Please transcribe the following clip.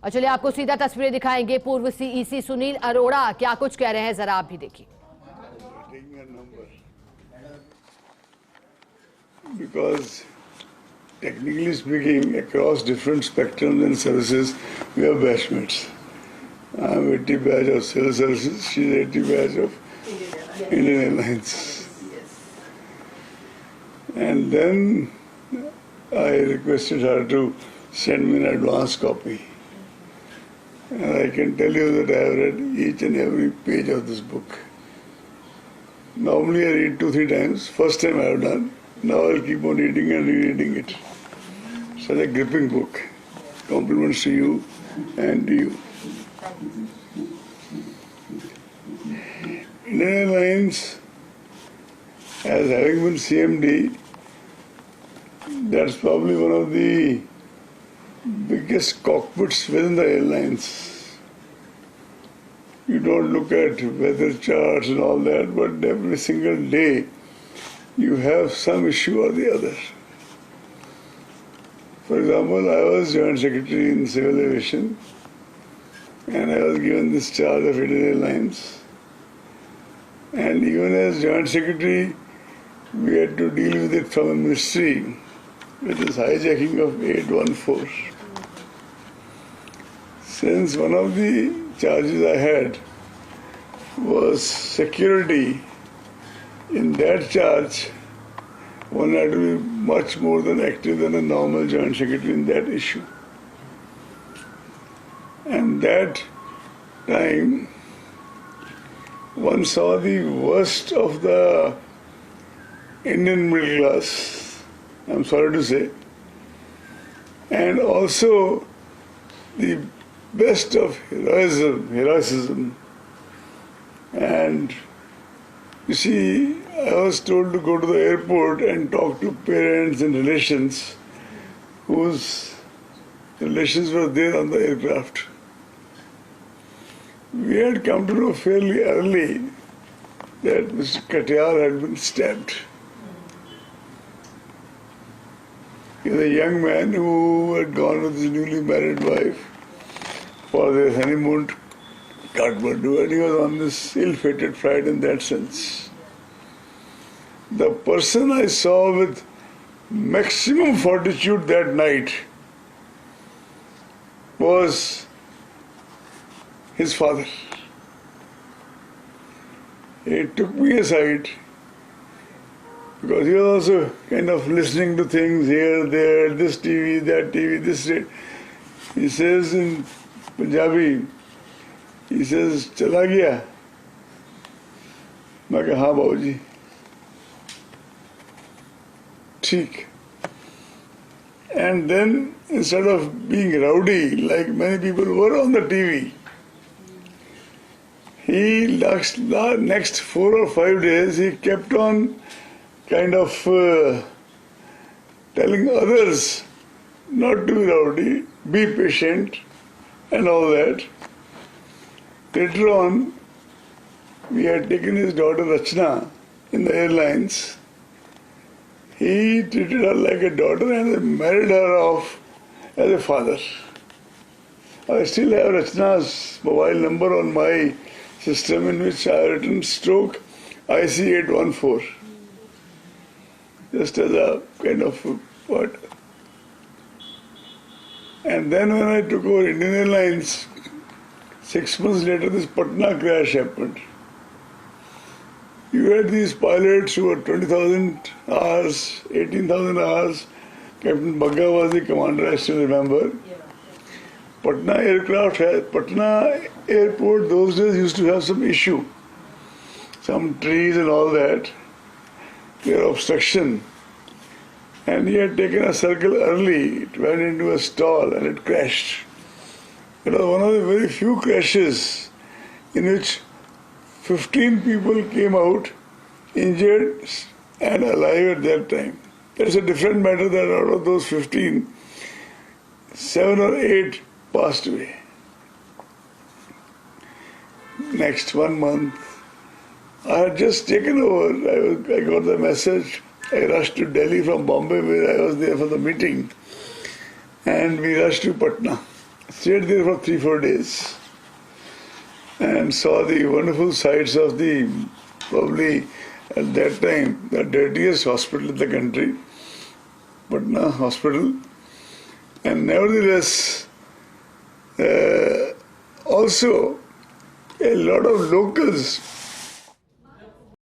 और चलिए आपको सीधा तस्वीरें दिखाएंगे पूर्व सीईसी सुनील अरोड़ा क्या कुछ कह रहे हैं, जरा आप भी देखिए। Because technically speaking, across different spectrums and services, we are batchmates. I am 80 batch of civil services, she is 80 batch of Indian Airlines. And then I requested her to send me an advance copy. And I can tell you that I have read each and every page of this book. Normally I read 2-3 times. First time I have done. Now I'll keep on reading and rereading it. Such a gripping book. Compliments to you and to you. Indian Airlines, as having been CMD, that's probably one of the biggest cockpits within the airlines. You don't look at weather charts and all that, but every single day you have some issue or the other. For example, I was Joint Secretary in Civil Aviation and I was given this charge of Indian Airlines. And even as Joint Secretary, we had to deal with it from a ministry, which is hijacking of 814. Since one of the charges I had was security, in that charge, one had to be much more than active than a normal Joint Secretary in that issue. And that time, one saw the worst of the Indian middle class, I'm sorry to say, and also the best of heroism. And you see, I was told to go to the airport and talk to parents and relations whose relations were there on the aircraft. We had come to know fairly early that Mr. Katyal had been stabbed. He was a young man who had gone with his newly married wife for their honeymoon to Kathmandu, and he was on this ill-fated flight in that sense. The person I saw with maximum fortitude that night was his father. He took me aside because he was also kind of listening to things here, there, this TV, that TV, this rate. He says in Punjabi, he says, "Chala gaya?" मैं कहा हाँ बाबूजी ठीक. And then instead of being rowdy like many people were on the TV, he next 4 or 5 days he kept on kind of telling others not to be rowdy, be patient and all that. Later on, we had taken his daughter Rachna in the airlines. He treated her like a daughter and married her off as a father. I still have Rachna's mobile number on my system, in which I have written stroke IC814. Just as a kind of what. And then when I took over Indian Airlines, 6 months later this Patna crash happened. You had these pilots who were 20,000 hours, 18,000 hours. Captain Bagga was the commander, I still remember. Patna airport those days used to have some issue. Some trees and all that. Their obstruction. And he had taken a circle early. It went into a stall and it crashed. It was one of the very few crashes in which 15 people came out injured and alive at that time. It's a different matter that out of those 15, 7 or 8 passed away. Next 1 month, I had just taken over. I got the message. I rushed to Delhi from Bombay, where I was there for the meeting. And we rushed to Patna. Stayed there for 3-4 days and saw the wonderful sights of the, probably at that time, the dirtiest hospital in the country, Patna hospital. And nevertheless, also a lot of locals